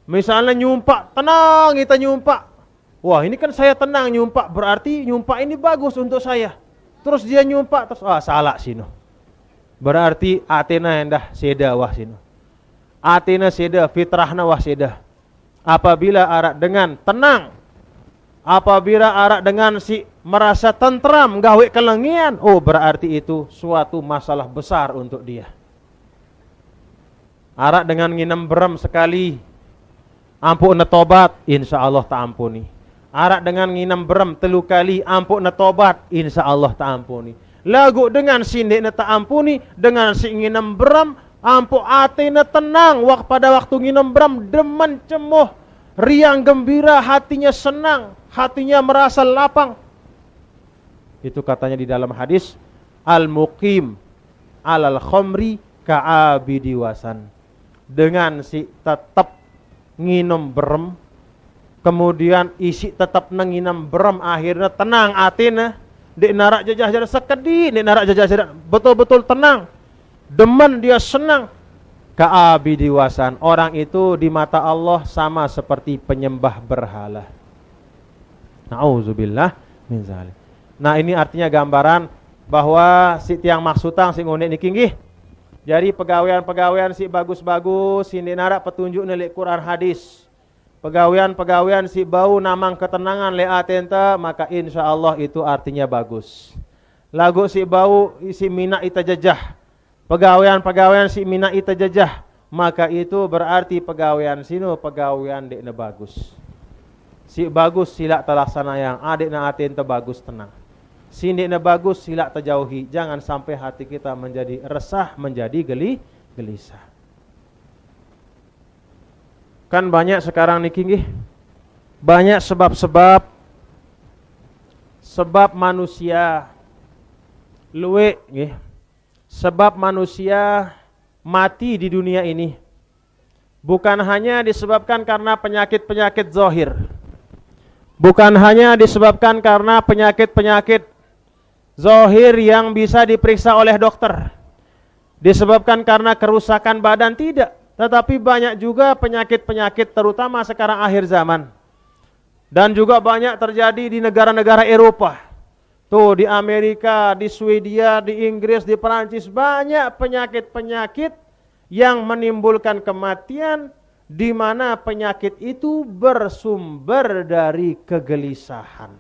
Misalnya nyumpak, tenang kita nyumpak. Wah, ini kan saya tenang nyumpak, berarti nyumpak ini bagus untuk saya. Terus dia nyumpak, terus salah sino. Berarti atina hendah seda wah sino. Atina seda, fitrahna wah seda. Apabila arak dengan tenang, apabila arak dengan si merasa tentram, gawe kelengian, berarti itu suatu masalah besar untuk dia. Arak dengan nginem berem sekali, ampun netobat, insya Allah tak ampuni. Arak dengan nginem berem telu kali, ampun netobat, insya Allah tak ampuni. Lagu dengan sindik tak ampuni, dengan si nginem berem, ampun atina tenang, pada waktu nginem berem, demen cemuh, riang gembira, hatinya senang, hatinya merasa lapang. Itu katanya di dalam hadis, al-muqim alal khomri ka'abidi wasan. Dengan si tetap nginum berem, kemudian isi tetap nenginam berem, akhirnya tenang atina, di narak jajah jadi sekedi, di narak jajah jadi betul-betul tenang, demen dia senang. Ka'abidi wasan, orang itu di mata Allah sama seperti penyembah berhala. Nauzubillah min zalik. Nah, ini artinya gambaran bahwa si tiang maksutang si ngunik niki nggih. Jadi pegawaian-pegawaian si bagus-bagus, si narak petunjuk nelik Quran hadis. Pegawaian-pegawaian si bau namang ketenangan le atenta, maka insya Allah itu artinya bagus. Lagu si bau isi mina ita jajah. Pegawaian-pegawaian si mina ita jajah, maka itu berarti pegawaian sinu pegawaian dekna bagus. Si bagus silak terlaksana yang adekna atenta bagus tenang. Si dekna bagus silak terjauhi. Jangan sampai hati kita menjadi resah, menjadi gelisah. Kan banyak sekarang niki nggih. Banyak sebab-sebab manusia luwe nggih. Sebab manusia mati di dunia ini bukan hanya disebabkan karena penyakit-penyakit zahir. Bukan hanya disebabkan karena penyakit-penyakit zahir yang bisa diperiksa oleh dokter. Disebabkan karena kerusakan badan, tidak. Tetapi banyak juga penyakit-penyakit terutama sekarang akhir zaman. Dan juga banyak terjadi di negara-negara Eropa. Tuh di Amerika, di Swedia, di Inggris, di Perancis, banyak penyakit-penyakit yang menimbulkan kematian, di mana penyakit itu bersumber dari kegelisahan.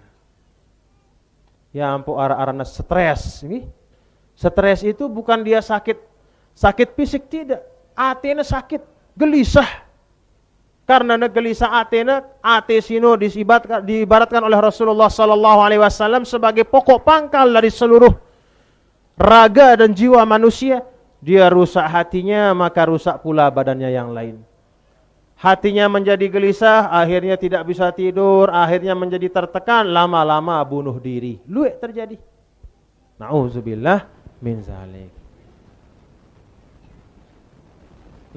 Ya ampun, arah-arahnya stres. Stres itu bukan dia sakit fisik, tidak. Hatinya sakit, gelisah. Karena gelisah ate sino diibaratkan oleh Rasulullah sallallahu alaihi wasallam sebagai pokok pangkal dari seluruh raga dan jiwa manusia. Dia rusak hatinya, maka rusak pula badannya yang lain. Hatinya menjadi gelisah, akhirnya tidak bisa tidur, akhirnya menjadi tertekan, lama-lama bunuh diri. Luwek terjadi. Nauzubillah min zalik.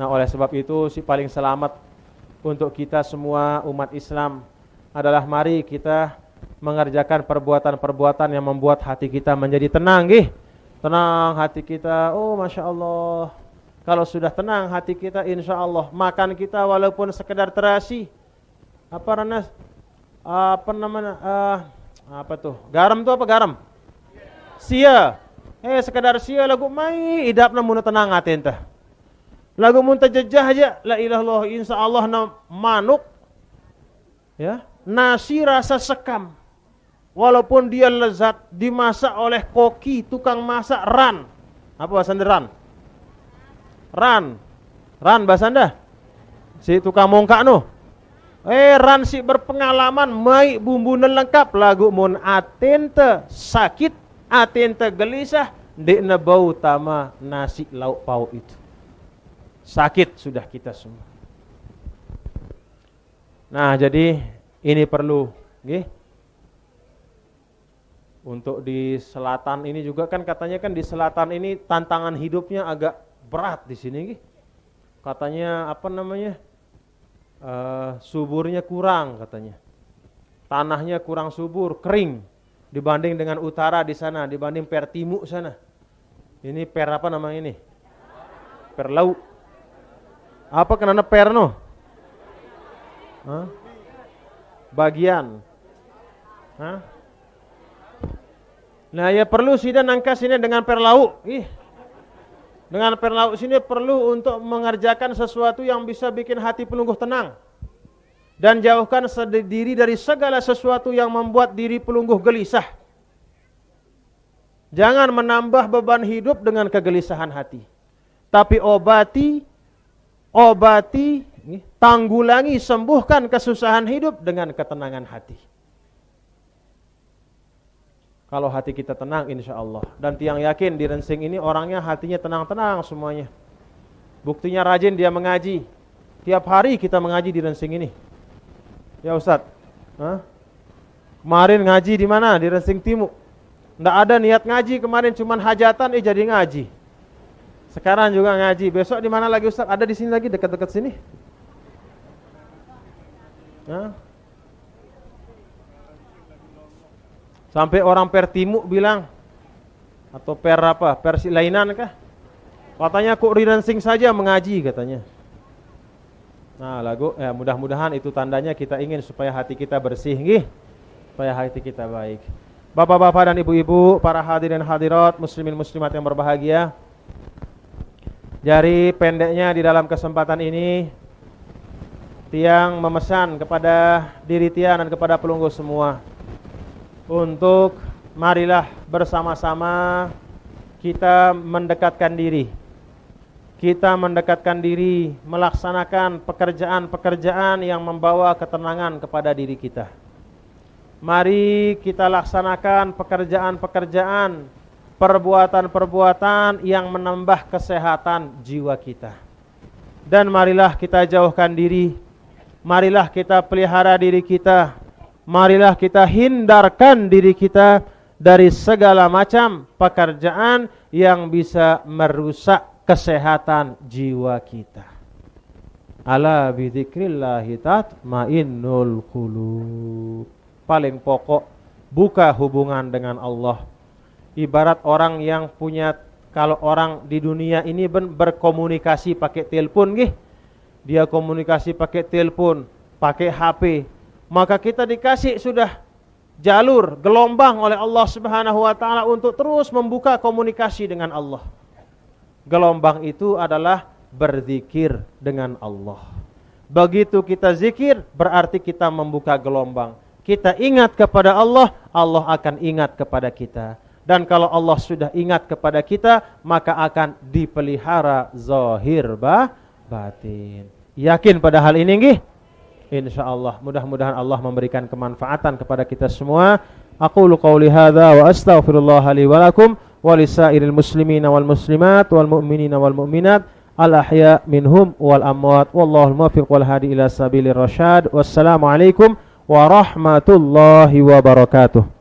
Nah, oleh sebab itu si paling selamat untuk kita semua umat Islam adalah mari kita mengerjakan perbuatan-perbuatan yang membuat hati kita menjadi tenang, tenang hati kita. Oh, Masya Allah. Kalau sudah tenang hati kita, insya Allah makan kita walaupun sekedar terasi. Apa namanya? Garam tuh apa garam? Sia. Sekedar sia lagu mai idapna mun tenang hati entah. Lagu mun tajajah aja la ilaha illallah insyaallah na manuk ya, nasi rasa sekam. Walaupun dia lezat dimasak oleh koki tukang masak ran. Apa bahasa Anda ran? Ran bahasa Anda? Si tukang mongkak no. Ran si berpengalaman mai bumbunan lengkap lagu mun atente sakit, atente gelisah, dekna bau tama nasi lauk pauk itu. Sakit sudah kita semua. Nah, jadi ini perlu, untuk di selatan ini juga kan katanya kan di selatan ini tantangan hidupnya agak berat di sini, katanya apa namanya suburnya kurang katanya, tanahnya kurang subur, kering dibanding dengan utara di sana, dibanding per timur sana. Ini per apa namanya ini? Per laut. Apa kenana perno? Bagian. Nah, ya perlu sih dan angka sini dengan perlauk. Dengan perlauk sini perlu untuk mengerjakan sesuatu yang bisa bikin hati pelungguh tenang. Dan jauhkan diri dari segala sesuatu yang membuat diri pelungguh gelisah. Jangan menambah beban hidup dengan kegelisahan hati. Tapi obati, tanggulangi, sembuhkan kesusahan hidup dengan ketenangan hati. Kalau hati kita tenang insya Allah. Dan tiang yakin di Rensing ini orangnya hatinya tenang-tenang semuanya. Buktinya rajin dia mengaji. Tiap hari kita mengaji di Rensing ini. Ya Ustadz, kemarin ngaji di mana? Di Rensing Timur. Nggak ada niat ngaji kemarin, cuman hajatan jadi ngaji. Sekarang juga ngaji. Besok di mana lagi Ustaz? Ada di sini lagi, dekat-dekat sini. Sampai orang Pertimu bilang, atau Persi lainan kah? Katanya kok Rensing saja mengaji katanya. Nah, mudah-mudahan itu tandanya kita ingin supaya hati kita bersih, supaya hati kita baik. Bapak-bapak dan ibu-ibu, para hadirin hadirat, muslimin muslimat yang berbahagia. Dari pendeknya di dalam kesempatan ini, Tiang memesan kepada diri Tiang dan kepada pelungguh semua untuk marilah bersama-sama kita mendekatkan diri. Kita mendekatkan diri melaksanakan pekerjaan-pekerjaan yang membawa ketenangan kepada diri kita. Mari kita laksanakan pekerjaan-pekerjaan, perbuatan-perbuatan yang menambah kesehatan jiwa kita. Dan marilah kita jauhkan diri, marilah kita pelihara diri kita, marilah kita hindarkan diri kita dari segala macam pekerjaan yang bisa merusak kesehatan jiwa kita. Ala bidzikrillahi tatmainnul qulub. Paling pokok, buka hubungan dengan Allah. Ibarat orang yang punya, kalau orang di dunia ini berkomunikasi pakai telepon, dia komunikasi pakai telepon, pakai HP, maka kita dikasih sudah jalur, gelombang oleh Allah Subhanahu wa taala untuk terus membuka komunikasi dengan Allah. Gelombang itu adalah berzikir dengan Allah. Begitu kita zikir, berarti kita membuka gelombang. Kita ingat kepada Allah, Allah akan ingat kepada kita. Dan kalau Allah sudah ingat kepada kita, maka akan dipelihara zahir batin. Yakin pada hal ini nggih? insyaallah. Mudah-mudahan Allah memberikan kemanfaatan kepada kita semua. Aqulu qouli hadza wa astaghfirullah li wa lakum wa lisairil muslimina wal muslimat wal mu'minina wal mu'minat al ahya minhum wal amwat. Wallahul muwaffiq wal hadi ila sabilir rasyad. Wassalamu alaikum warahmatullahi wabarakatuh.